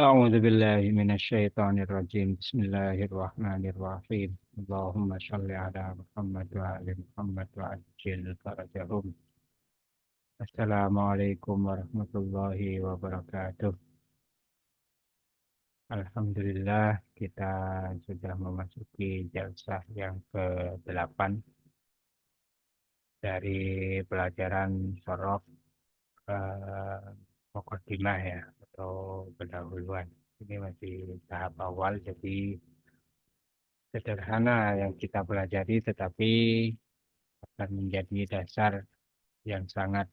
أعوذ بالله من الشيطان الرجيم بسم الله الرحمن الرحيم اللهم صل على محمد وآل محمد وعجل فرجهم. Assalamualaikum warahmatullahi wabarakatuh. Alhamdulillah kita sudah memasuki jalsah yang ke-8 dari pelajaran sorof Muqaddimah ya atau pendahuluan. Ini masih tahap awal jadi sederhana yang kita pelajari, tetapi akan menjadi dasar yang sangat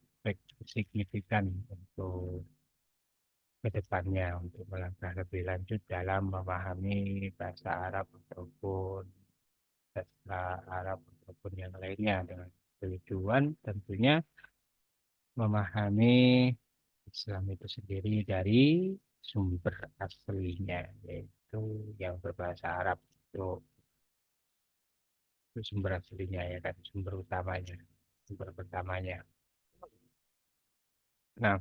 signifikan untuk kedepannya, untuk melangkah lebih lanjut dalam memahami bahasa Arab ataupun sastra Arab ataupun yang lainnya, dengan tujuan tentunya memahami Islam itu sendiri dari sumber aslinya, yaitu yang berbahasa Arab. Itu sumber aslinya ya kan, sumber utamanya, sumber pertamanya. Nah,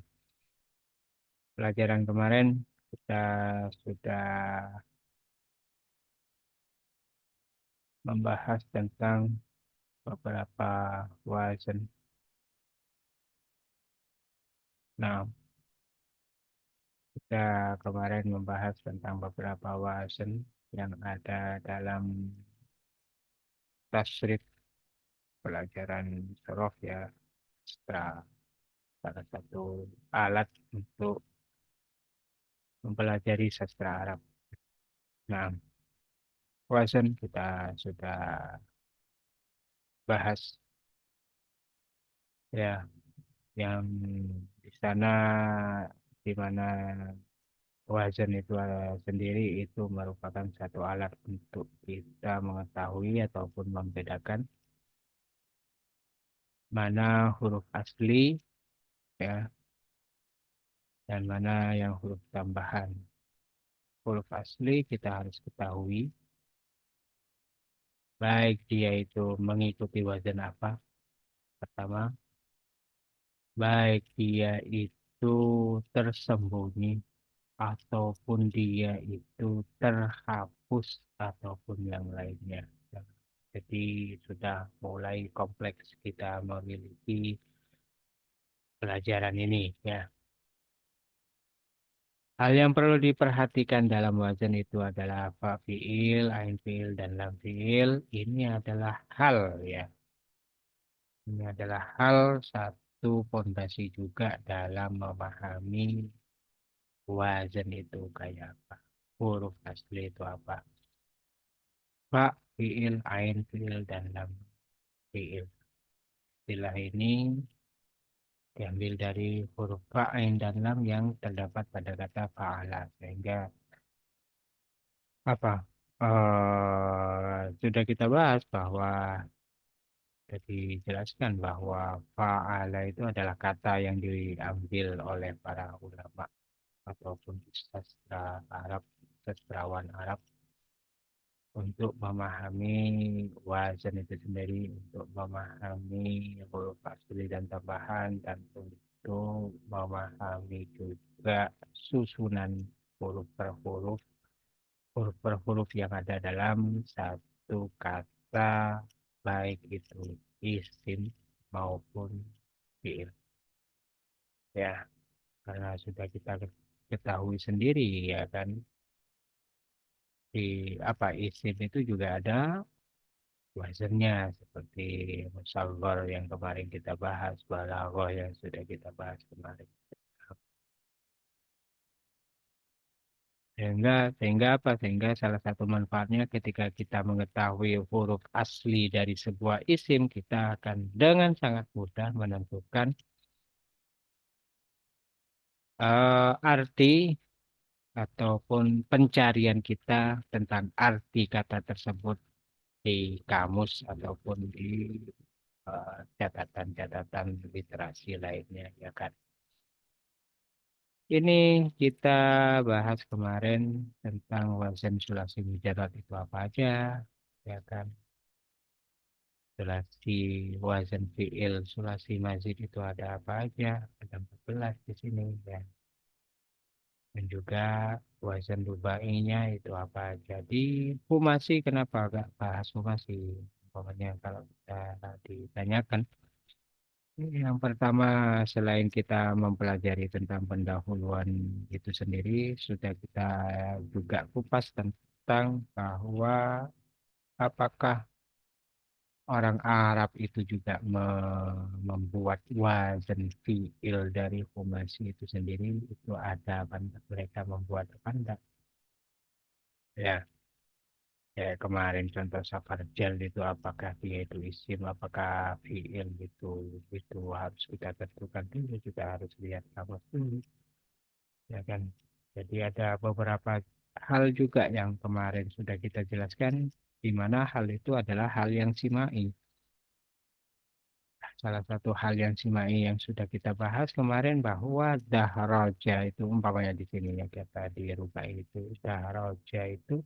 pelajaran kemarin kita sudah membahas tentang beberapa wazan. Nah, kita kemarin membahas tentang beberapa wazan yang ada dalam tasrif pelajaran sorof ya, sastra, salah satu alat untuk mempelajari sastra Arab. Nah, wazan kita sudah bahas ya, yang di sana, di mana wazan itu sendiri itu merupakan satu alat untuk kita mengetahui ataupun membedakan mana huruf asli ya dan mana yang huruf tambahan. Huruf asli kita harus ketahui baik dia itu mengikuti wazan apa pertama, baik dia itu tersembunyi ataupun dia itu terhapus ataupun yang lainnya. Jadi sudah mulai kompleks kita memiliki pelajaran ini ya. Hal yang perlu diperhatikan dalam wazan itu adalah fa fiil, ain fiil, dan lam fiil. Ini adalah hal ya. Ini adalah hal satu fondasi juga dalam memahami wazan itu kayak apa. Huruf asli itu apa. Fa, fiil, ain, fiil, dan lam fiil. Istilah ini diambil dari huruf fa, ain, dan lam yang terdapat pada kata fa'ala. Sehingga apa? Sudah kita bahas bahwa jadi dijelaskan bahwa fa'ala itu adalah kata yang diambil oleh para ulama ataupun sastra Arab, sastrawan Arab untuk memahami wazan itu sendiri, untuk memahami huruf asli dan tambahan, dan untuk memahami juga susunan huruf per huruf, huruf per huruf yang ada dalam satu kata, baik itu isim maupun fiil. Ya, karena sudah kita ketahui sendiri ya kan, di apa isim itu juga ada wazannya, seperti musalghar yang kemarin kita bahas, balaghah yang sudah kita bahas kemarin. Sehingga apa? Sehingga salah satu manfaatnya ketika kita mengetahui huruf asli dari sebuah isim, kita akan dengan sangat mudah menentukan arti ataupun pencarian kita tentang arti kata tersebut di kamus ataupun di catatan-catatan literasi lainnya ya kan. Ini kita bahas kemarin tentang wazan sulasi mujarrad itu apa aja, ya kan? Sulasi wazan fiil, sulasi mazid itu ada apa aja? Ada 14 di sini ya. dan juga wazan rubainya itu apa. Jadi humasi kenapa agak bahas humasi? Pokoknya kalau kita ditanyakan, yang pertama selain kita mempelajari tentang pendahuluan itu sendiri, sudah kita juga kupas tentang bahwa apakah orang Arab itu juga membuat wazan fiil dari humasi itu sendiri, itu ada apa enggak? Mereka membuat apa enggak? Ya, ya kemarin contoh safarjal itu apakah dia itu isim, apakah fiil gitu, itu harus kita tentukan dulu, juga harus lihat kamus dulu, ya kan? Jadi ada beberapa hal juga yang kemarin sudah kita jelaskan, di mana hal itu adalah hal yang simai. Salah satu hal yang simai yang sudah kita bahas kemarin bahwa dahroja itu umpamanya di sini ya kita dirubah itu dahroja itu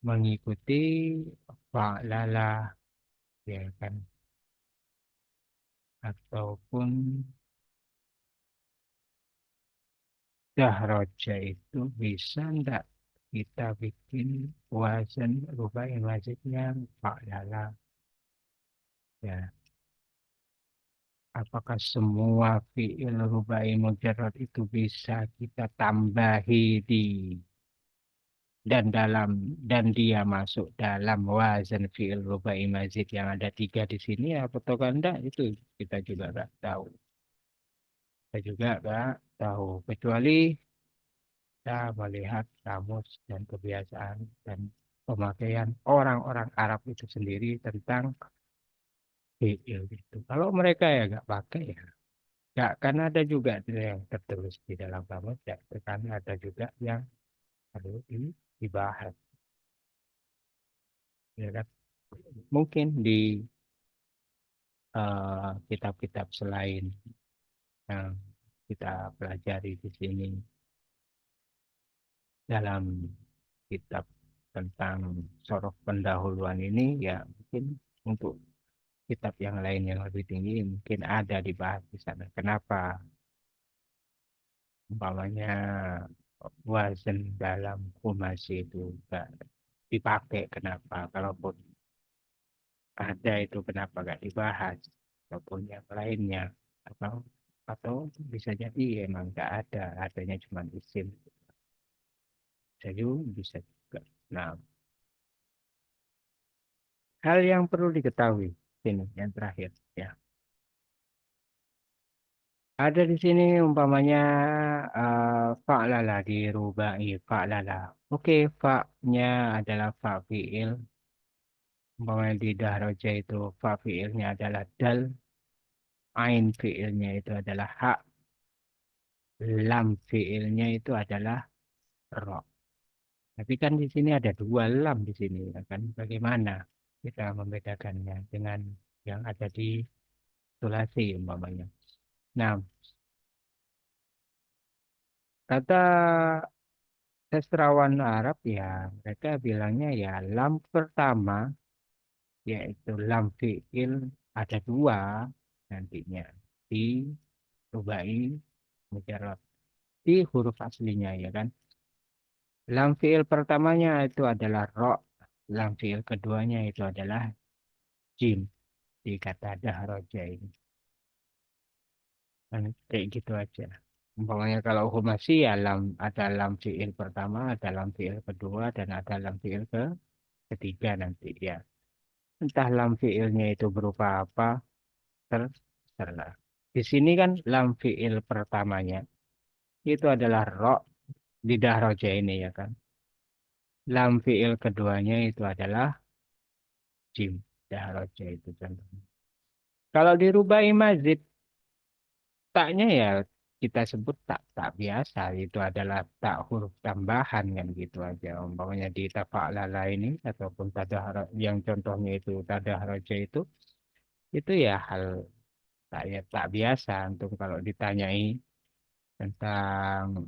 mengikuti fa'lala, ya kan, ataupun dahroja itu bisa enggak kita bikin wazan rubah wazannya fa'lala, ya. Apakah semua fi'il rubai mujarrad itu bisa kita tambahi di dan dia masuk dalam wazan fi'il rubai mazid yang ada tiga di sini atau enggak, itu kita juga nggak tahu. Kita juga nggak tahu kecuali kita melihat kamus dan kebiasaan dan pemakaian orang-orang Arab itu sendiri tentang fi'il itu. Kalau mereka ya nggak pakai ya. Ya, karena ada juga yang tertulis di dalam kamus, ya, karena ada juga yang perlu dibahas. Ya kan? Mungkin di kitab-kitab selain yang kita pelajari di sini dalam kitab tentang sorof pendahuluan ini, ya mungkin untuk kitab yang lain yang lebih tinggi mungkin ada dibahas di sana. Kenapa umpamanya wazan dalam humasi itu enggak dipakai, kenapa? Kalaupun ada itu kenapa nggak dibahas? Ataupun yang lainnya, atau atau bisa jadi emang nggak ada, adanya cuma isim. Jadi bisa juga. Nah, hal yang perlu diketahui ini yang terakhir ya. Ada di sini umpamanya fa'lala dirubai fa'lala. Oke, fa'nya adalah fa fi'il. Umpamanya di dahroja itu fa fi'ilnya adalah dal, ain fi'ilnya itu adalah ha, lam fi'ilnya itu adalah ro. Tapi kan di sini ada dua lam di sini, ya kan? Bagaimana kita membedakannya dengan yang ada di sulasi umpamanya? Nah, kata sastrawan Arab ya, mereka bilangnya ya lam pertama yaitu lam fi'il ada dua nantinya di rubai mujarrad di huruf aslinya, ya kan. Lam fi'il pertamanya itu adalah ro, lam fi'il keduanya itu adalah jim di kata dahroja ini. Kan kayak gitu aja. Umpamanya kalau humasi ya lam, ada lam fi'il pertama, ada lam fi'il kedua, dan ada lam fi'il ketiga nanti ya. Entah lam fi'ilnya itu berupa apa, terserah. Di sini kan lam fi'il pertamanya itu adalah ro di dahroja ini, ya kan. Lam fi'il keduanya itu adalah jim dahroja itu contohnya. Kalau dirubai mazid, taknya ya kita sebut tak tak biasa, itu adalah tak huruf tambahan kan gitu aja. Umpamanya di tafa'lala ini ataupun yang contohnya itu tadahraja itu ya hal tak ya tak biasa untuk kalau ditanyai tentang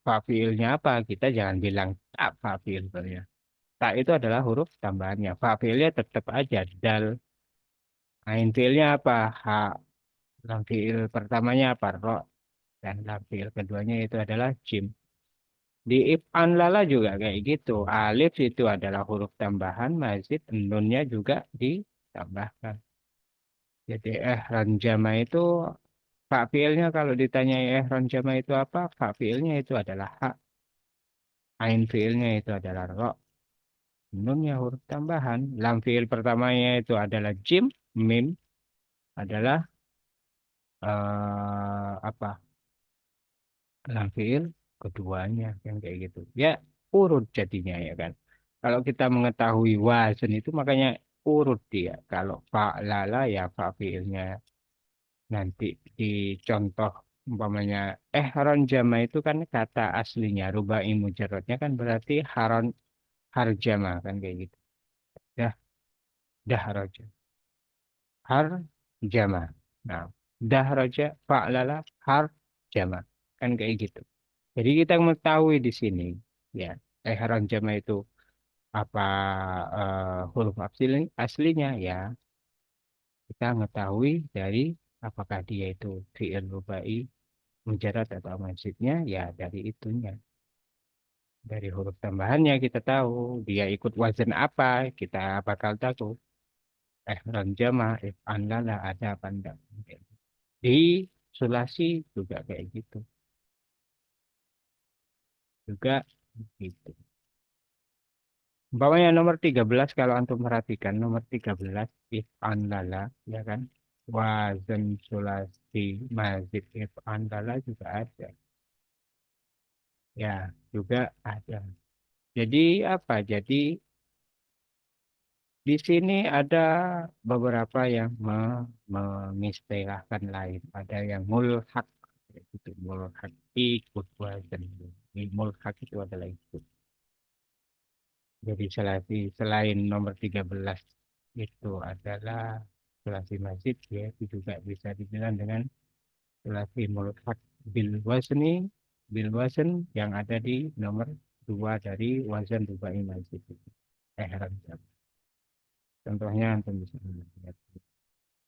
fa'ilnya apa, kita jangan bilang tak fa'il ya. Tak itu adalah huruf tambahannya. Fa'ilnya tetap aja dal. Ain fiilnya apa? Ha. Lam fiil pertamanya apa? Ro. dan lam fiil keduanya itu adalah jim. Di if'an lala juga kayak gitu. Alif itu adalah huruf tambahan, mazid, nunnya juga ditambahkan. Jadi ranjama itu fak fiilnya kalau ditanya ranjama itu apa? Fak fiilnya itu adalah hak. Ain fiilnya itu adalah ro. Nunnya huruf tambahan. Lam fiil pertamanya itu adalah jim. Mim adalah apa? Lam fiil keduanya yang kayak gitu. Ya urut jadinya ya kan. Kalau kita mengetahui wazan itu makanya urut dia. Kalau fa'lala ya fa'fiilnya nanti di contoh umpamanya haron jama itu kan kata aslinya rubai mujarrodnya kan berarti haron harjama kan kayak gitu. Dah dahroja harjama. Nah, dahroja fa'lala harjama kan kayak gitu. Jadi kita mengetahui di sini ya haron jama itu apa huruf aslinya ya kita mengetahui dari apakah dia itu fi'il rubai mujarad atau mazidnya ya dari itunya dari huruf tambahannya kita tahu dia ikut wazan apa kita bakal tahu ranjama anlala ada apa enggak di sulasi juga kayak gitu juga gitu. Umpamanya nomor 13 kalau antum perhatikan nomor 13 anlala ya kan wazan sulasi mazid anlala juga ada ya juga ada. Jadi apa? Jadi di sini ada beberapa yang mengistilahkan lain. Ada yang mulhak, itu mulhak ikut wazan. Mulhak itu adalah ikut. Jadi selain nomor 13 itu adalah sulasi masjid, ya itu juga bisa dibilang dengan sulasi mulhak bil wazn yang ada di nomor 2 dari wazan rubai masjid. Ihram. Contohnya antum bisa melihat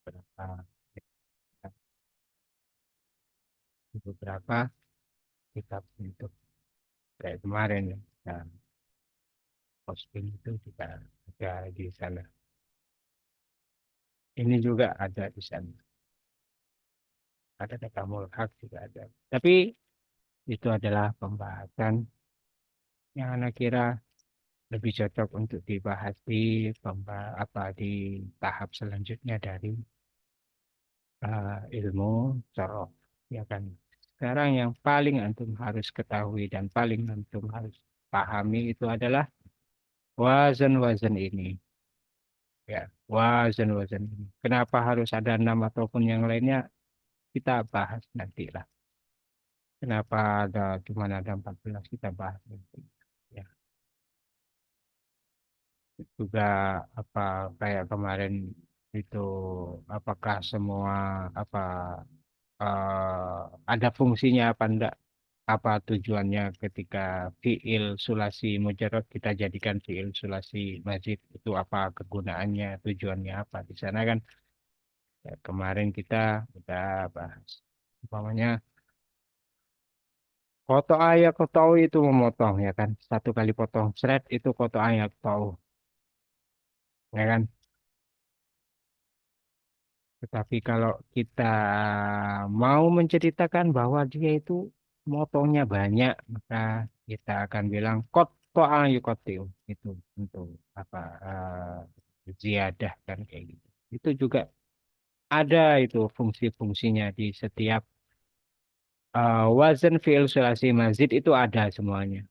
beberapa beberapa kitab untuk kayak kemarin ya nah, posting itu juga ada di sana. Ini juga ada di sana. Ada kata mulhak juga ada. Tapi itu adalah pembahasan yang anak kira lebih cocok untuk dibahas di di tahap selanjutnya dari ilmu sorof ya kan. Sekarang yang paling antum harus ketahui dan paling antum harus pahami itu adalah wazan-wazan ini. Ya, wazan-wazan ini. Kenapa harus ada 6 ataupun yang lainnya kita bahas nantilah. Kenapa cuma ada 14 kita bahas nanti. Ya, juga apa kayak kemarin itu apakah semua apa ada fungsinya apa enggak? Apa tujuannya ketika fiil sulasi mujarrad kita jadikan fiil sulasi mazid itu apa kegunaannya, tujuannya apa? Di sana kan ya, kemarin kita udah bahas. Umpamanya foto ayat tahu itu memotong ya kan. Satu kali potong thread itu foto ayat tahu ya kan. Tetapi kalau kita mau menceritakan bahwa dia itu motongnya banyak, maka kita akan bilang kot toa yukotiu itu untuk apa ziyadah kan kayak gitu. Itu juga ada itu fungsi-fungsinya di setiap wazan fi'il sulasi mazid itu ada semuanya.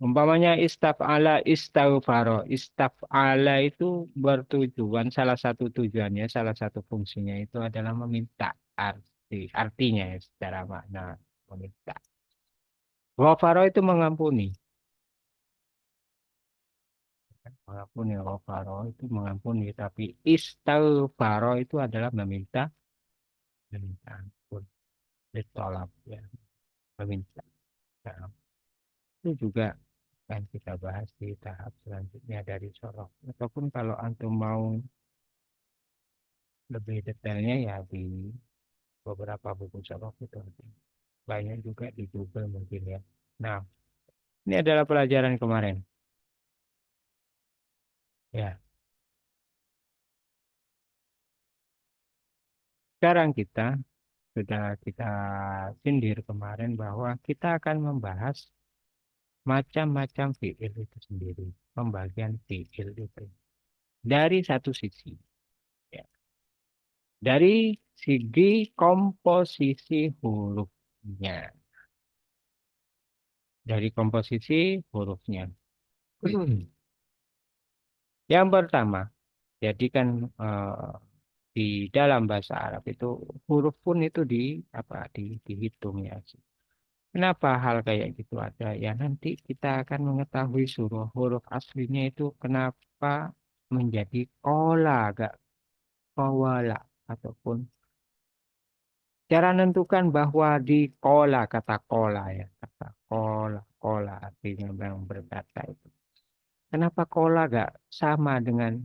Umpamanya istaf'ala istaghfaro. Istaf'ala itu bertujuan salah satu tujuannya, salah satu fungsinya itu adalah meminta artinya ya, secara makna meminta. Ghafaro itu mengampuni. Mengampuni ghafaro itu mengampuni, tapi istaghfaro itu adalah meminta ampun, ditolak ya, meminta. Nah, itu juga akan kita bahas di tahap selanjutnya dari sorok. Ataupun kalau antum mau lebih detailnya ya di beberapa buku sorok itu. banyak juga di Google mungkin ya. Nah, ini adalah pelajaran kemarin. Ya, sekarang sudah kita sindir kemarin bahwa kita akan membahas macam-macam fiil itu sendiri, pembagian fiil itu dari satu sisi, ya. Dari segi komposisi hurufnya, dari komposisi hurufnya. Yang pertama, jadi kan eh, di dalam bahasa Arab itu huruf pun itu dihitung ya. Kenapa hal kayak gitu ada? Ya nanti kita akan mengetahui suruh huruf aslinya itu kenapa menjadi kola, gak kowala, ataupun cara menentukan bahwa di kola, kata kola ya, kata kola, kola artinya yang berkata itu. Kenapa kola gak sama dengan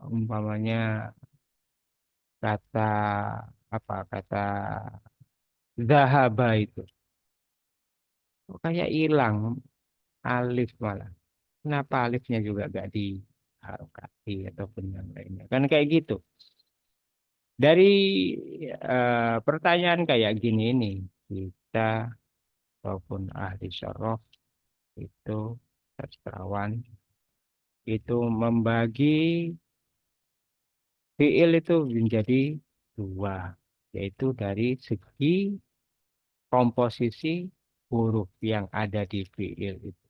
umpamanya kata kata zahaba itu? Kok kayak hilang alif malah. Kenapa alifnya juga gak diharokati ataupun yang lainnya? Kan kayak gitu. Dari pertanyaan kayak gini nih, kita maupun ahli syaraf itu sastrawan itu membagi fiil itu menjadi dua, yaitu dari segi komposisi huruf yang ada di fiil itu.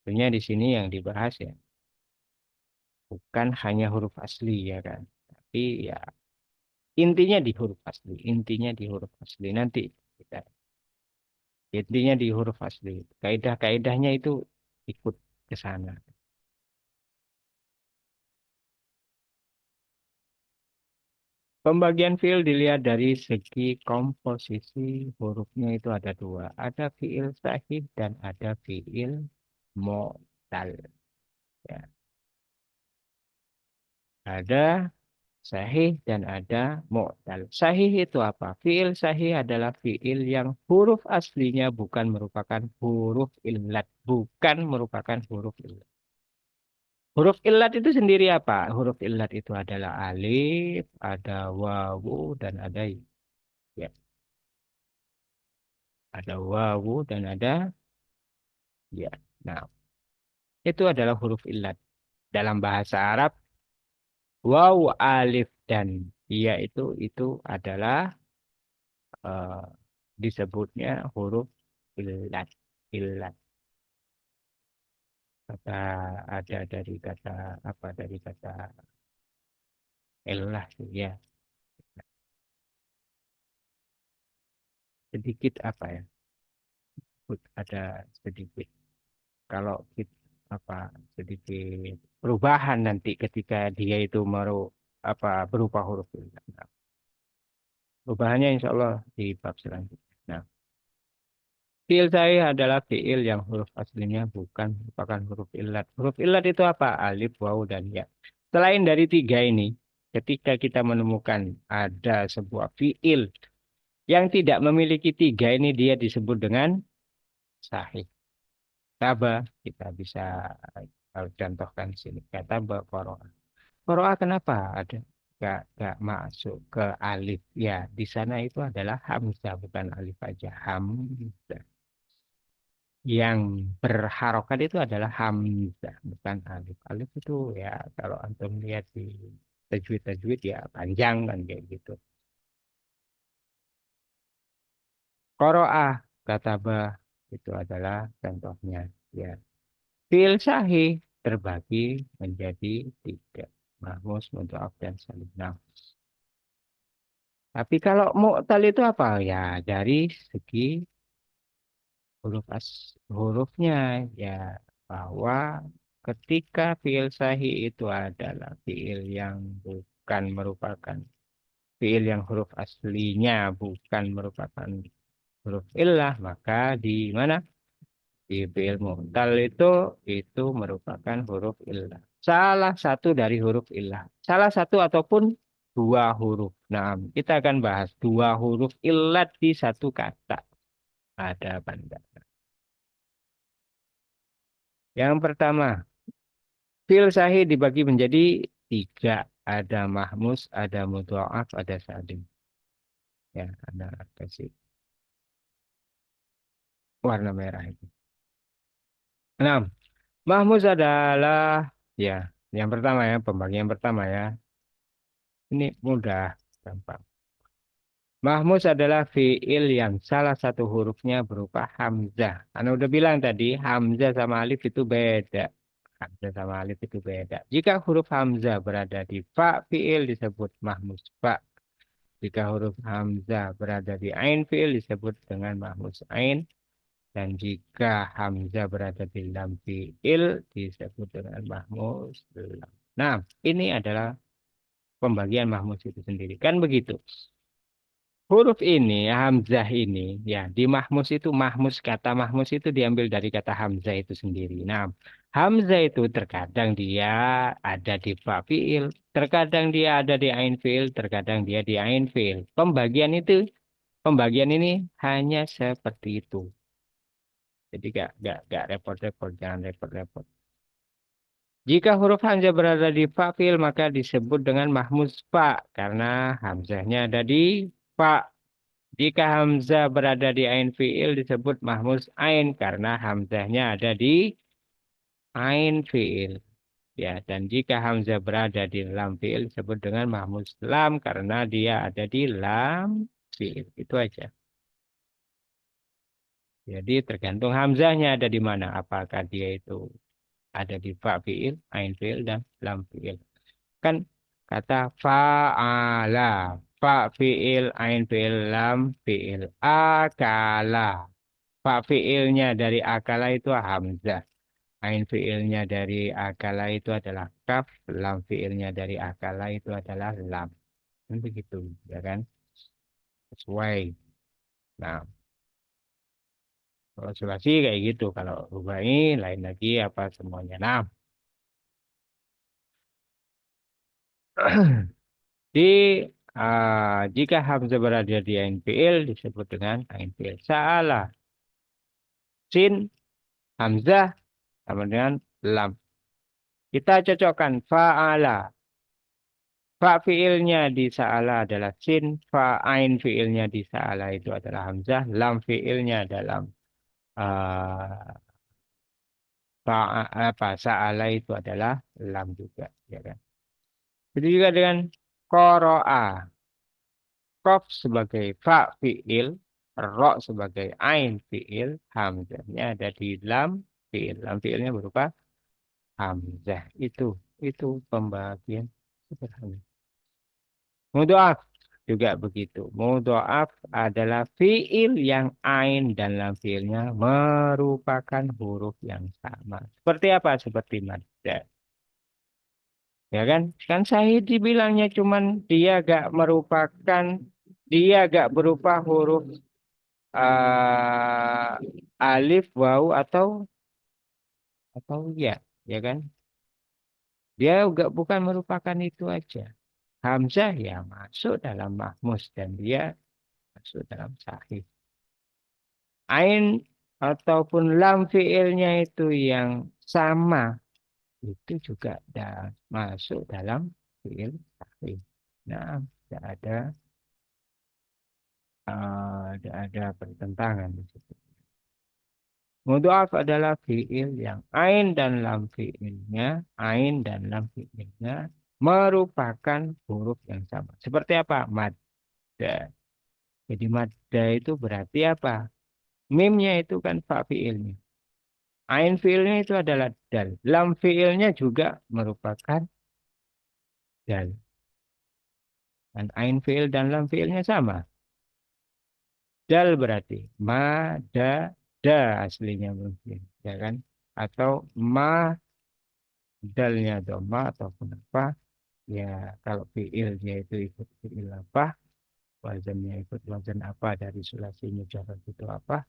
Tentunya di sini yang dibahas ya bukan hanya huruf asli ya kan, tapi ya intinya di huruf asli, intinya di huruf asli nanti kita intinya di huruf asli. Kaidah-kaidahnya itu ikut ke sana. Pembagian fiil dilihat dari segi komposisi hurufnya itu ada dua. Ada fiil sahih dan ada fiil mu'tal. Ya. Ada sahih dan ada mu'tal. Sahih itu apa? Fiil sahih adalah fiil yang huruf aslinya bukan merupakan huruf illat. Bukan merupakan huruf illat. Huruf illat itu sendiri apa? Huruf illat itu adalah alif, ada wawu, dan ada ya. Ada wawu dan ada ya. Nah, itu adalah huruf illat. Dalam bahasa Arab, wawu, alif, dan ya itu adalah eh, disebutnya huruf illat. Illat. Kata ada dari kata dari kata illah ya. Sedikit ya? Ada sedikit. Kalau kita sedikit perubahan nanti ketika dia itu berupa huruf illat. Nah, perubahannya insya Allah di bab selanjutnya. Nah, fiil sahih adalah fiil yang huruf aslinya bukan merupakan huruf illat. Huruf illat itu apa? Alif, wawu, dan ya. Selain dari tiga ini, ketika kita menemukan ada sebuah fiil yang tidak memiliki tiga ini, dia disebut dengan sahih. Kata kita bisa contohkan di sini. Kata qoro'a. Qoro'a kenapa ada gak masuk ke alif? Ya, di sana itu adalah hamzah bukan alif aja. Hamzah. Yang berharokat itu adalah hamzah bukan alif. Alif itu ya kalau antum lihat di tajwid ya panjang kan kayak gitu. Qoro'ah kata itu adalah contohnya ya. Fiil sahih terbagi menjadi tiga. Mahmus, mudhaf, dan salib. Nah, tapi kalau mu'tal itu apa? Ya, dari segi hurufnya ya bahwa ketika fiil sahih itu adalah fiil yang bukan merupakan fiil yang huruf aslinya bukan merupakan huruf illah, maka di mana di fiil mu'tal itu merupakan huruf illah. Salah satu dari huruf illah. Salah satu ataupun dua huruf. Nah, kita akan bahas dua huruf illat di satu kata. Ada apa enggak? Yang pertama, fi'il sahih dibagi menjadi tiga. Ada mahmus, ada mudha'af, ada salim. Ya, ada kasih warna merah itu. Enam, mahmus adalah ya, yang pertama ya, pembagian pertama ya. Ini mudah, gampang. Mahmus adalah fi'il yang salah satu hurufnya berupa hamzah. Anda udah bilang tadi, hamzah sama alif itu beda. Hamzah sama alif itu beda. Jika huruf hamzah berada di fa fi'il disebut mahmus fa. Jika huruf hamzah berada di ain fi'il disebut dengan mahmus ain. Dan jika hamzah berada di lam fi'il disebut dengan mahmus lam. Nah, ini adalah pembagian mahmus itu sendiri. Kan begitu. Huruf ini, hamzah ini, ya di mahmus itu, mahmus, kata mahmus itu diambil dari kata hamzah itu sendiri. Nah, hamzah itu terkadang dia ada di fa fiil, terkadang dia ada di ain fiil, terkadang dia di ain fiil. Pembagian ini hanya seperti itu. Jadi gak repot-repot, jangan repot-repot. Jika huruf hamzah berada di fa fiil maka disebut dengan mahmus fa karena hamzahnya ada di fa. Jika hamzah berada di ain fiil disebut mahmus ain karena hamzahnya ada di ain fiil. Ya, dan jika hamzah berada di lam fiil disebut dengan mahmus lam karena dia ada di lam fiil. Itu aja. Jadi tergantung hamzahnya ada di mana. Apakah dia itu ada di fa fiil, ain fiil, dan lam fiil. Kan kata fa'ala, fa fiil, ain fiil, lam fiil, akala. Fa fiilnya dari akala itu hamzah. Ain fiilnya dari akala itu adalah kaf. Lam fiilnya dari akala itu adalah lam. Kan begitu, ya kan? Sesuai. Nah, kalau sulasi kayak gitu. Kalau rubai lain lagi apa semuanya. Nah, di jika hamzah berada di ain fiil disebut dengan ain fiil. Salah. Sin, hamzah sama dengan lam. Kita cocokkan fa'ala. Fa fiilnya di sa'ala adalah sin, fa ain fiilnya di sa'ala itu adalah hamzah, lam fiilnya dalam uh, fa apa sa'ala itu adalah lam juga, ya kan? Jadi juga dengan qara'a, qaf sebagai fa fiil, ro sebagai ain fiil, hamzahnya ada di lam fiil. Lam fiilnya berupa hamzah. Itu pembagian sederhana. Mudhoaf juga begitu. Mudhoaf adalah fiil yang ain dan lam fiilnya merupakan huruf yang sama. Seperti apa? Seperti madda. Ya kan? Kan Sahih dibilangnya cuman dia gak berupa huruf alif, waw atau ya, ya kan? Dia juga bukan merupakan itu aja. Hamzah ya masuk dalam mahmus dan dia masuk dalam sahih. Ain ataupun lam fiilnya itu yang sama itu juga masuk dalam fiil sahih. Nah, tidak ada pertentangan di situ. Mudhaf adalah fiil yang ain dan lam fiilnya merupakan huruf yang sama. Seperti apa? Madda. Jadi madda itu berarti apa? Mimnya itu kan fa fiilnya. Ain fiilnya itu adalah dal. Lam fiilnya juga merupakan dal. Dan ain fiil dan lam fiilnya sama. Dal berarti ma, da aslinya mungkin. Ya kan? Atau ma, dalnya doma ataupun apa. Ya kalau fiilnya itu ikut fiil apa. Wazannya ikut wazan apa dari sulasi mujarrad itu apa.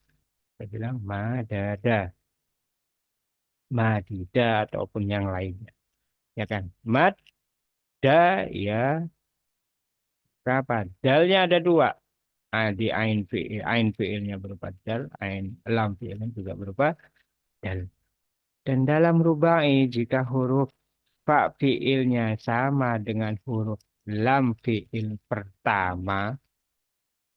Saya bilang ma, da. Madida ataupun yang lainnya. Ya kan? Mad, da, ya, Berapa? Dalnya ada dua. Di ain fiilnya berupa dal, ain lam fiilnya juga berupa dal. Dan dalam rubai jika huruf fa fiilnya sama dengan huruf lam fiil pertama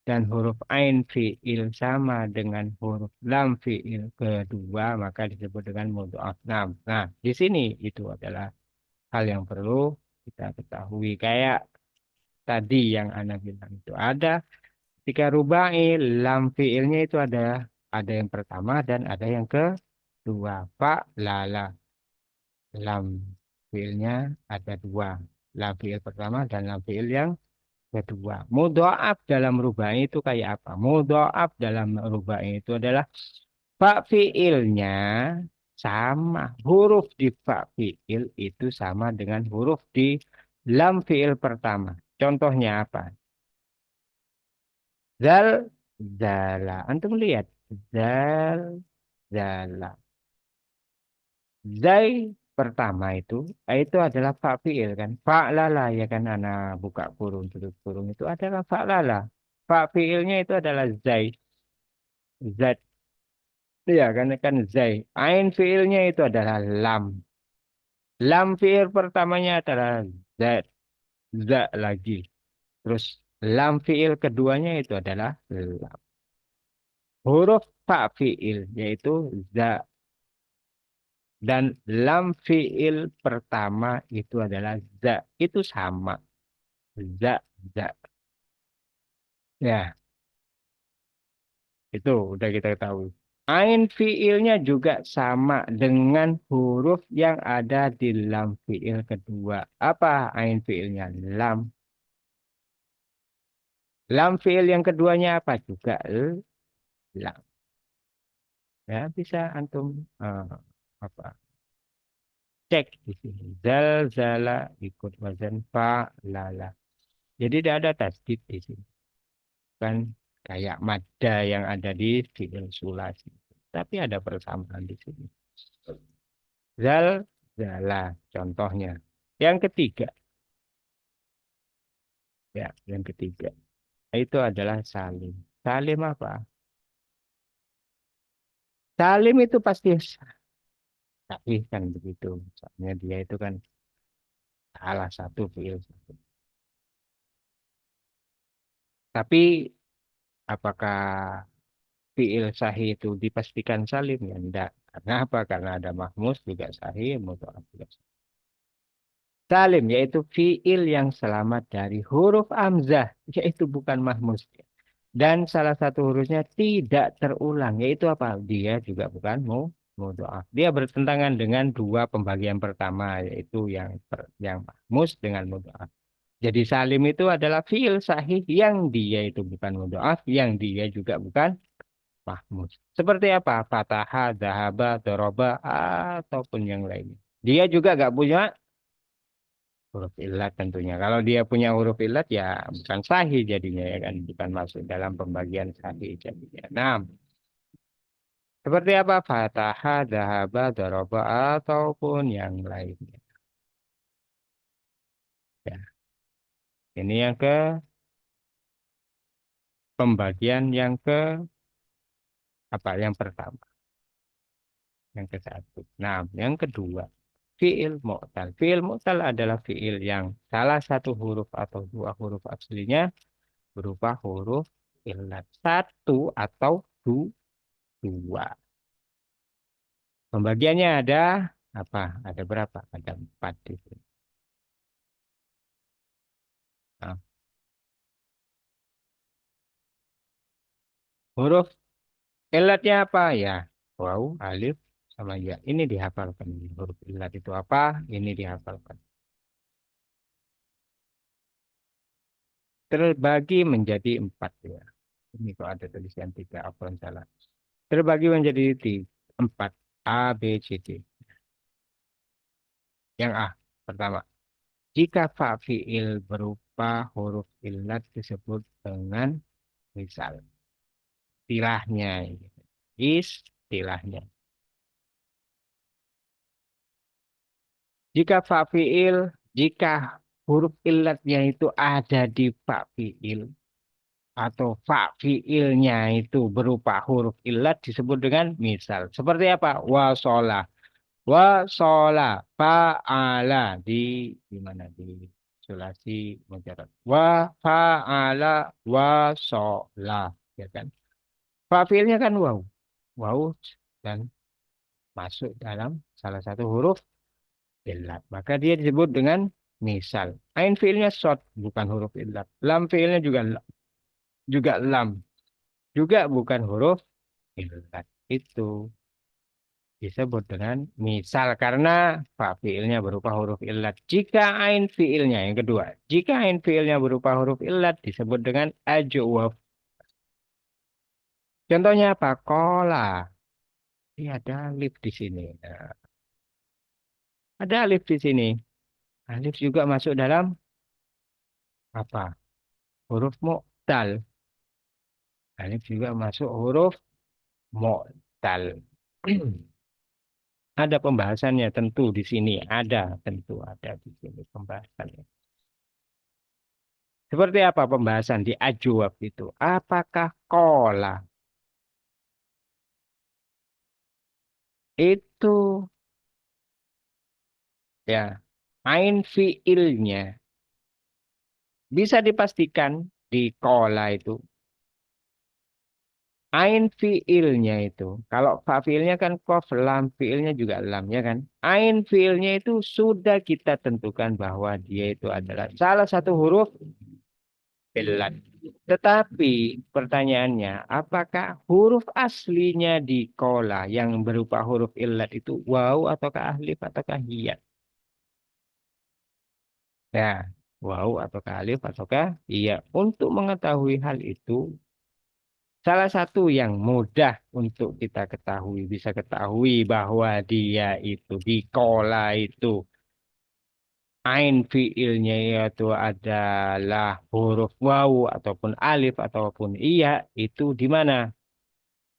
dan huruf ain fiil sama dengan huruf lam fiil kedua maka disebut dengan mudhoaf. Nah, di sini itu adalah hal yang perlu kita ketahui kayak tadi yang Ana bilang itu ada ketika rubai lam fiilnya itu ada yang pertama dan ada yang kedua. Fa lala lam fiilnya ada dua. Lam fiil pertama dan lam fiil yang kedua. Mudhoaf dalam rubai itu kayak apa? Mudhoaf dalam rubai itu adalah fa fiilnya sama. Huruf di fa fiil itu sama dengan huruf di lam fiil pertama. Contohnya apa? Zal, zala. Antum lihat. Zal, zala. Zai pertama itu adalah fa fiil kan. Fa'lala ya kan anak buka kurung tutup kurung itu adalah fa'lala. Fa fiilnya itu adalah zai. Zat. Ya kan zai. Ain fiilnya itu adalah lam. Lam fiil pertamanya adalah zat. Za lagi. Terus lam fiil keduanya itu adalah lam. Huruf fa fiil yaitu za dan lam fiil pertama itu adalah za. Itu sama. Za, za. Ya, itu udah kita tahu. Ain fiilnya juga sama dengan huruf yang ada di lam fiil kedua. Apa ain fiilnya? Lam. Lam fiil yang keduanya apa? Juga lam. Ya, bisa antum apa? Cek di sini. Zal, zala ikut wazan fa, lala. Jadi tidak ada tasdid di sini. Kan kayak madda yang ada di fiil sulasi. Tapi ada persamaan di sini. Zal, zala, contohnya. Yang ketiga, ya, yang ketiga, itu adalah salim. Salim apa? Salim itu pasti sahih kan begitu. Soalnya dia itu kan salah satu fiil. Tapi apakah fiil sahih itu dipastikan salim? Ya enggak. Karena apa? Karena ada mahmus juga sahih, mudhaf juga sahih. Salim yaitu fiil yang selamat dari huruf hamzah, yaitu bukan mahmus. Dan salah satu hurufnya tidak terulang, yaitu apa? Dia juga bukan mudhaf. Dia bertentangan dengan dua pembagian pertama, yaitu yang mahmus dengan mudhaf. Jadi salim itu adalah fiil sahih yang dia itu bukan mudhaf, yang dia juga bukan mahmus. Seperti apa? Fataha, dahaba, doroba, ataupun yang lainnya. Dia juga nggak punya huruf ilat tentunya. Kalau dia punya huruf ilat ya bukan sahih jadinya ya kan. Bukan masuk dalam pembagian sahih jadinya. Nah, seperti apa? Fataha, dahaba, doroba, ataupun yang lainnya. Ya. Ini yang ke pembagian yang ke apa? Yang pertama. Yang ke satu. Nah, yang kedua. Fi'il mu'tal. Fi'il mu'tal adalah fi'il yang salah satu huruf atau dua huruf aslinya berupa huruf ilat. Satu atau dua. Pembagiannya ada apa? Ada berapa? Ada empat di sini. Nah, huruf ilatnya apa ya? Waw, alif, sama ya. Ini dihafalkan. Huruf ilat itu apa? Ini dihafalkan. Terbagi menjadi empat ya. Ini kok ada tulisan tiga, apa yang salah. Terbagi menjadi empat. A, B, C, D. Yang A, pertama. Jika fa fi'il berupa huruf ilat disebut dengan misal. Istilahnya. Istilahnya. Jika fa fi'il, jika huruf illatnya itu ada di fa fiil atau fa fiilnya itu berupa huruf illat disebut dengan misal. Seperti apa? Wasola fa'ala di mana di sulasi mujarad. Wa fa'ala wasola, ya kan? Fa fiilnya kan waw. Waw dan masuk dalam salah satu huruf illat. Maka dia disebut dengan misal. Ain fiilnya short, bukan huruf illat. Lam fiilnya juga lam, juga bukan huruf illat. Itu disebut dengan misal karena fa fiilnya berupa huruf illat. Jika ain fiilnya yang kedua, jika ain fiilnya berupa huruf illat disebut dengan ajwaf. Contohnya apa? Kola. Ini ada alif di sini. Nah, ada alif di sini. Alif juga masuk dalam apa? Huruf mu'tal. Alif juga masuk huruf mu'tal. Ada pembahasannya tentu di sini. Ada, tentu ada di sini pembahasannya. Seperti apa pembahasan di ajwab itu? Apakah kola itu ya ain fiilnya bisa dipastikan di kola itu ain fiilnya itu kalau fa fiilnya kan kof lam fiilnya juga lam ya kan ain fiilnya itu sudah kita tentukan bahwa dia itu adalah salah satu huruf illat. Tetapi pertanyaannya, apakah huruf aslinya di kola yang berupa huruf illat itu waw ataukah alif ataukah ya? Ya, waw ataukah alif ataukah iya. Untuk mengetahui hal itu, salah satu yang mudah untuk kita ketahui, bisa ketahui bahwa dia itu di kola itu ain fiilnya yaitu adalah huruf waw ataupun alif ataupun iya itu di mana?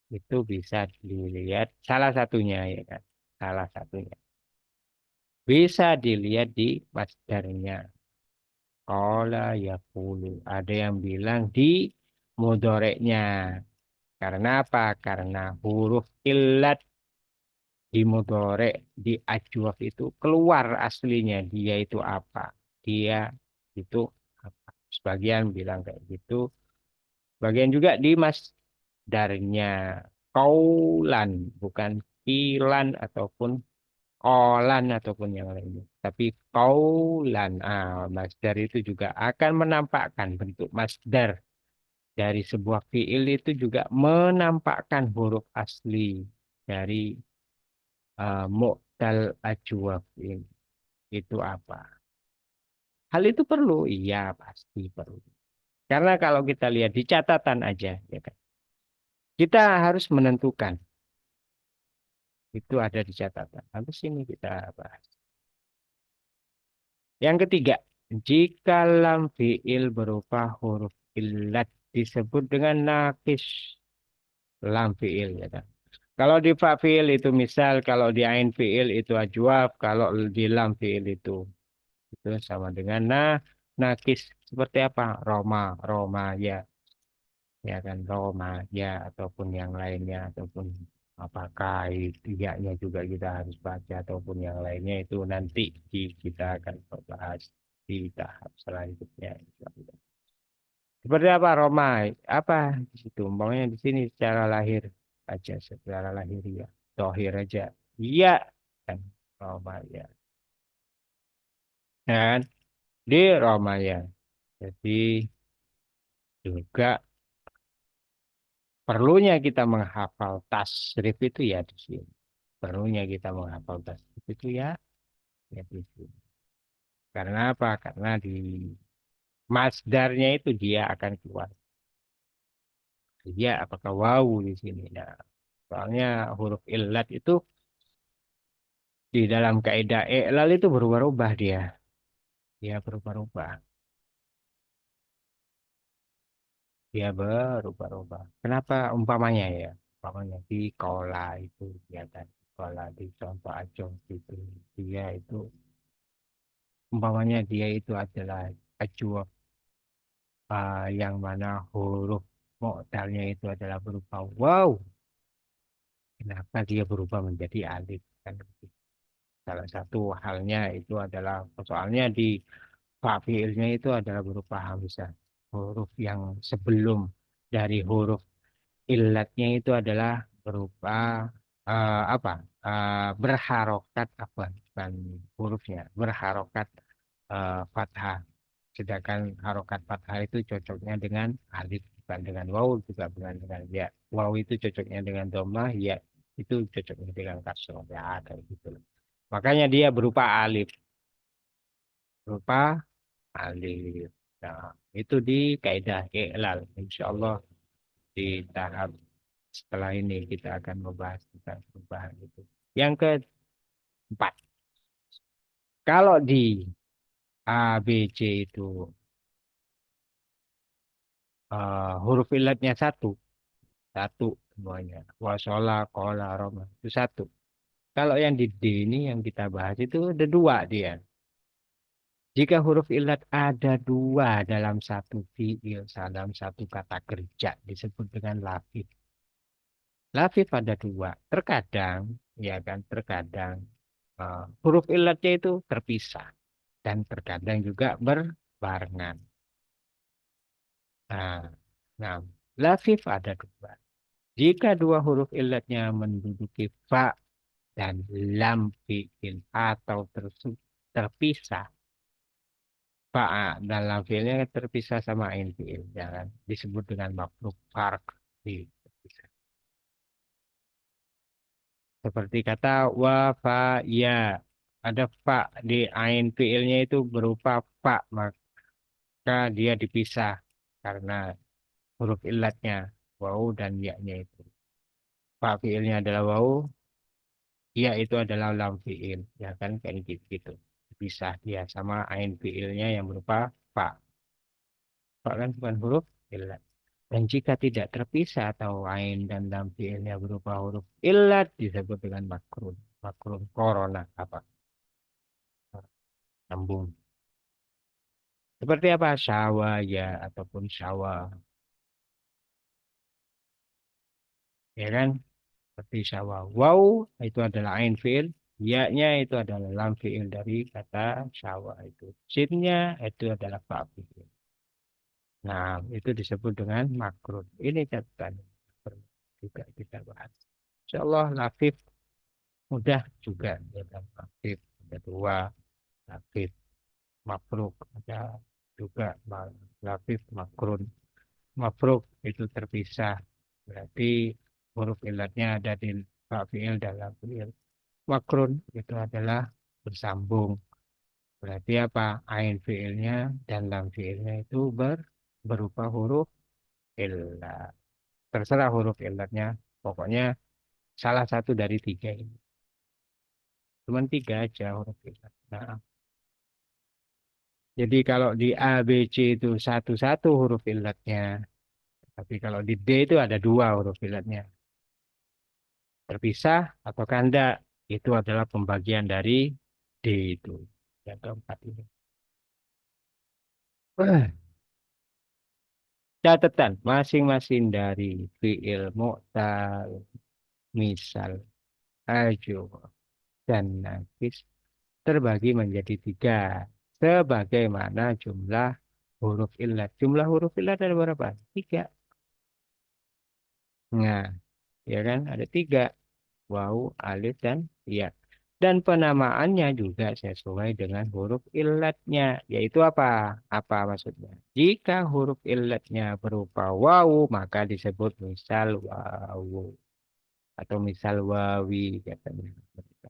Itu bisa dilihat salah satunya ya kan. Salah satunya. Bisa dilihat di masdarnya. Qala yaqulu. Ada yang bilang di mudoreknya. Karena apa? Karena huruf illat di mudorek, di ajwaf itu keluar aslinya. Dia itu apa? Dia itu apa? Sebagian bilang kayak gitu. Bagian juga di masdarnya. Kaulan, bukan kilan ataupun kolan ataupun yang lainnya. Tapi kaulan, masdar itu juga akan menampakkan bentuk masdar dari sebuah fiil itu juga menampakkan huruf asli dari mu'tal ajwaf ini. Itu apa? Hal itu perlu? Iya, pasti perlu. Karena kalau kita lihat di catatan aja, ya kan, kita harus menentukan. Itu ada di catatan. Habis ini kita bahas. Yang ketiga, jika lam fiil berupa huruf illat disebut dengan nakis lam fiil ya kan. Kalau di fa fiil itu misal, kalau di ain fiil itu ajwaf, kalau di lam fiil itu sama dengan nakis seperti apa? Roma ya, ya kan Roma ya ataupun yang lainnya ataupun apakah tiganya juga kita harus baca ataupun yang lainnya itu nanti kita akan bahas di tahap selanjutnya. Seperti apa Roma? Apa di situ? Umpamanya di sini secara lahir aja, secara lahir ya. Tohir aja. Iya kan Roma ya. Dan di Roma ya. Jadi juga perlunya kita menghafal tasrif itu ya di sini. Perlunya kita menghafal tasrif itu ya, ya di sini. Karena apa? Karena di masdarnya itu dia akan keluar. Dia apakah wawu di sini. Nah, soalnya huruf illat itu di dalam kaidah i'lal itu berubah-ubah dia. Dia berubah-ubah. Dia berubah-ubah. Kenapa umpamanya ya? Umpamanya di kola itu ya kan. Kola di contoh acung itu dia itu umpamanya dia itu adalah ajwa, yang mana huruf mu'talnya itu adalah berupa wow, kenapa dia berubah menjadi alif? Kan salah satu halnya itu adalah soalnya di fa fiilnya itu adalah berupa hamzah. Huruf yang sebelum dari huruf ilatnya itu adalah berupa apa? Berharokat apa? Bukan hurufnya, berharokat fathah. Sedangkan harokat fathah itu cocoknya dengan alif, bukan dengan waw, juga bukan dengan ya. Waw itu cocoknya dengan dhammah, ya itu cocoknya dengan kasroh. Ya, kayak gitu. Makanya dia berupa alif, berupa alif. Nah, itu di kaidah i'lal. Insya Allah di tahap setelah ini kita akan membahas tentang perubahan itu. Yang keempat, kalau di A, B, C itu huruf ilatnya satu, satu semuanya. Wasola, kola, roma, itu satu. Kalau yang di D ini yang kita bahas itu ada dua dia. Jika huruf ilat ada dua dalam satu fiil, dalam satu kata kerja disebut dengan lafif. Lafif ada dua. Terkadang, ya kan, terkadang huruf ilatnya itu terpisah dan terkadang juga berbarengan. Nah, nah, lafif ada dua. Jika dua huruf ilatnya menduduki fa dan lam fiil atau terpisah, fa dan lam fiilnya terpisah sama ain fiil, ya kan? Disebut dengan mafruk farq di terpisah. Seperti kata wa fa ya, ada fa di ain fiilnya itu berupa fa, maka dia dipisah karena huruf ilatnya wau dan ya-nya itu. Fa fiilnya adalah wau, ya itu adalah lam fiil, ya kan kayak gitu, gitu. Dipisah dia sama ain fiilnya yang berupa fa. Fa kan bukan huruf ilat. Dan jika tidak terpisah atau ain dan lam fiilnya berupa huruf ilat disebut dengan makrun. Makrun korona apa? Sambung. Seperti apa? Syawa ya ataupun syawa. Ya kan? Seperti syawa. Wow itu adalah ain fiil. Ya-nya itu adalah lam fiil dari kata syawa itu. Sinnya itu adalah fa fiil. Nah, itu disebut dengan makrun. Ini catatan perlu juga kita bahas. Insya Allah lafif mudah juga dalam lafif ada dua lafif mafruk ada juga lafif makrun. Mafruk itu terpisah berarti huruf ilatnya ada di fiil dan lam fiil. Makrun itu adalah bersambung. Berarti apa? Ain fiilnya dan lam fiilnya itu berupa huruf ilat. Terserah huruf ilatnya. Pokoknya salah satu dari tiga ini. Cuman tiga aja huruf ilat. Nah, jadi kalau di A, B, C itu satu-satu huruf ilatnya. Tapi kalau di D itu ada dua huruf ilatnya. Terpisah atau kanda. Itu adalah pembagian dari D itu. Yang keempat ini. Catatan masing-masing dari fiil mu'tal, misal, ajo, dan nafis terbagi menjadi tiga. Sebagaimana jumlah huruf ilat. Jumlah huruf ilat ada berapa? Tiga. Nah, ya kan? Ada tiga. Waw, alif, dan ya. Dan penamaannya juga sesuai dengan huruf ilatnya. Yaitu apa? Apa maksudnya? Jika huruf ilatnya berupa waw, maka disebut misal waw. Atau misal wawi katanya.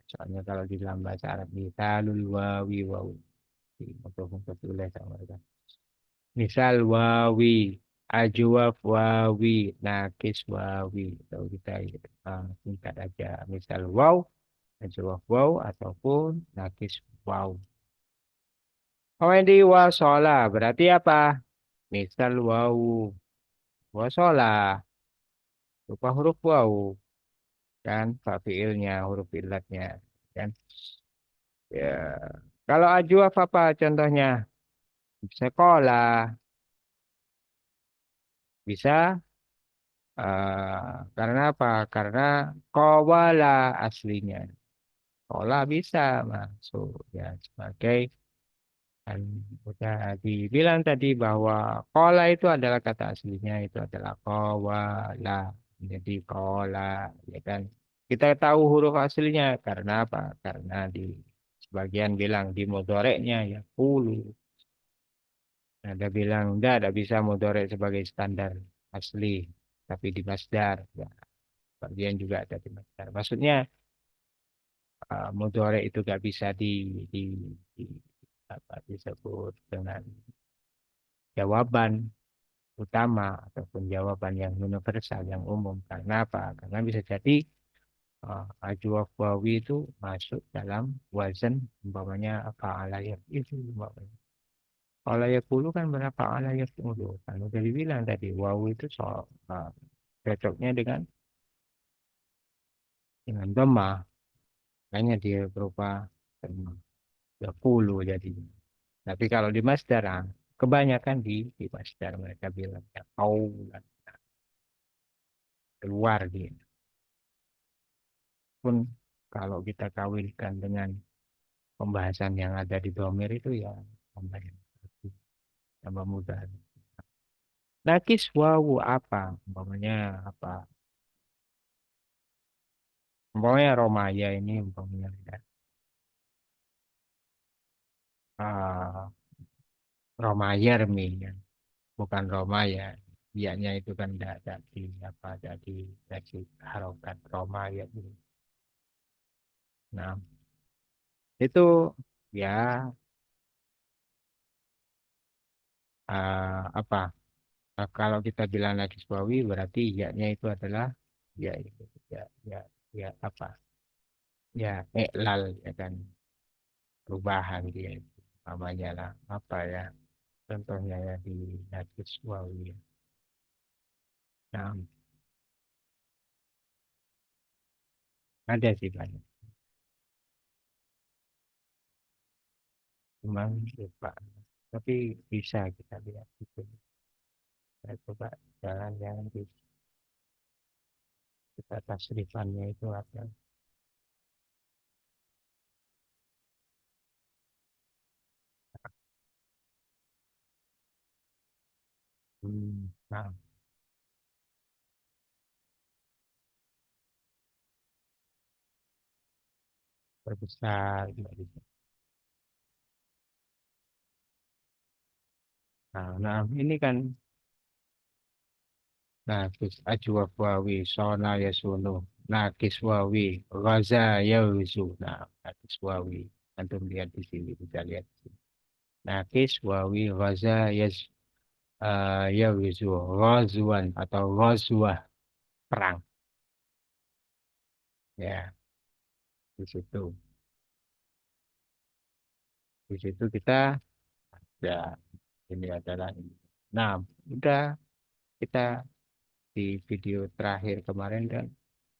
Soalnya kalau di dalam bahasa Arab misalul wawi waw. Untuk tulis sama mereka. Misal wawi, ajwaf wawi, nakis wawi. Kalau kita singkat aja. Misal waw, ajwaf waw, ataupun nakis waw. Di wasola berarti apa? Misal waw, wasola. Rupa huruf waw. Kan, fa fiilnya, huruf ilatnya. Kan? Ya. Kalau ajuaf apa contohnya? Sekolah, bisa. Karena apa? Karena kowala aslinya. Kola bisa masuk ya sebagai kan udah dibilang tadi bahwa kola itu adalah kata aslinya itu adalah kowala. Jadi kola ya kan. Kita tahu huruf aslinya karena apa? Karena di sebagian bilang di modoreknya ya pulu. Ada bilang enggak bisa mudhari sebagai standar asli, tapi di masdar. Ya, bagian juga ada di masdar. Maksudnya mudhari itu enggak bisa di, di apa disebut dengan jawaban utama ataupun jawaban yang universal yang umum. Karena apa? Karena bisa jadi ajwa wawi itu masuk dalam wazan umpamanya apa alayat itu umpamanya. Kalau ya dulu kan berapa ya dulu kan udah dibilang tadi wow itu soal cocoknya dengan doma, makanya dia berupa doma 20 jadi. Tapi kalau di masdar kebanyakan di masdar mereka bilang ya kau keluar dia. Pun kalau kita kawinkan dengan pembahasan yang ada di domir itu ya tambah tambah mudah. Nakis wawu apa? Umpamanya apa? Umpamanya Romaya ini umpamanya ya. Ah, Romaya Remi ya. Bukan Romaya. Ianya itu kan tidak ada di apa ada di harokat Romaya itu. Nah, itu ya apa? Kalau kita bilang lagi Swawi berarti ianya itu adalah ya itu ya ya ya apa? Ya iklal ya kan perubahan dia itu namanya lah apa ya contohnya ya di Najis Wawi. Nah, ada sih banyak. Cuman lupa. Tapi bisa kita lihat itu. Saya coba jalan yang di kita tasrifannya itu apa. Nah, perbesar juga bisa. Nah, ini kan nakis ajwa wawi sona yasunu nakis wawi gaza yauzu. Nah, nakis wawi antum lihat di sini bisa lihat. Nakis wawi gaza yaz yauzu ghazwan atau ghazwah perang ya di situ kita ya ini adalah ini. Nah, udah kita di video terakhir kemarin kan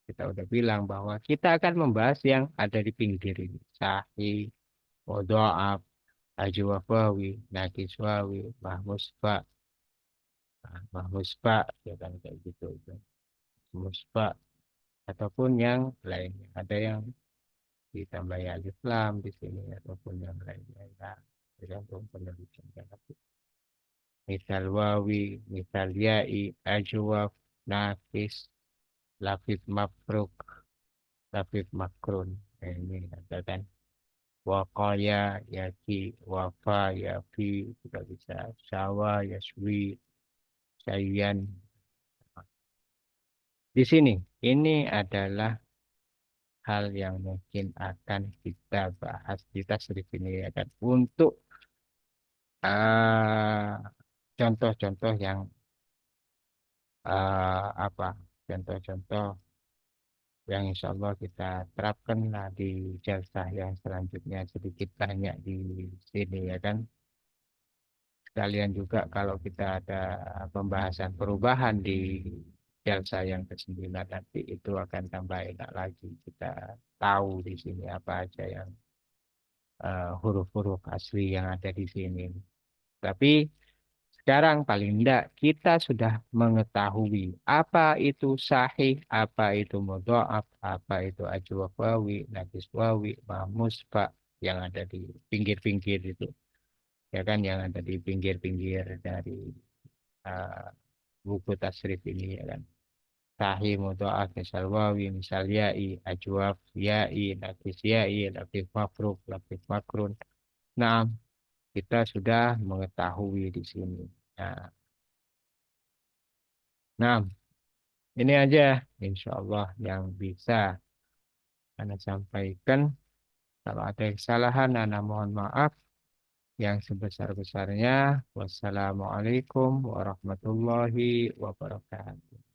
kita udah bilang bahwa kita akan membahas yang ada di pinggir ini. Sahih, Wadha'af, Ajwafawi, Nakiswawi, Mahmusfa, Mahmusfa, ya kan kayak gitu. Musfa, ataupun yang lainnya. Ada yang ditambah alif lam di sini, ataupun yang lainnya. Ya, tergantung penelitian. Misal wawi, misal ya'i, ajwaf, nakis, lafif mafruk, lafif makrun. Nah, ini ada kan. Waqaya, yaki, wafa, yafi, juga bisa. Sawa, yaswi, sayyan. Di sini, ini adalah hal yang mungkin akan kita bahas di tasrif ini ya kan. Untuk eh, contoh-contoh yang apa? Contoh-contoh yang insya Allah kita terapkan lah di jalsah yang selanjutnya sedikit banyak di sini ya kan. Sekalian juga kalau kita ada pembahasan perubahan di jalsah yang ke-9 nanti itu akan tambah enak lagi kita tahu di sini apa aja yang huruf-huruf asli yang ada di sini. Tapi sekarang paling tidak kita sudah mengetahui apa itu sahih, apa itu mudha'af, apa itu ajwaf wawi, naqis wawi, mahmus, pak yang ada di pinggir-pinggir itu, ya kan, yang ada di pinggir-pinggir dari uh, buku tasrif ini, ya kan. Sahih, mudha'af, misal wawi, misal ya'i, ajwaf, ya'i, naqis ya'i, latif mafruk, latif makrun. Nah, kita sudah mengetahui di sini. Nah, nah, ini aja insya Allah yang bisa Anda sampaikan. Kalau ada kesalahan, Anda mohon maaf yang sebesar-besarnya. Wassalamualaikum warahmatullahi wabarakatuh.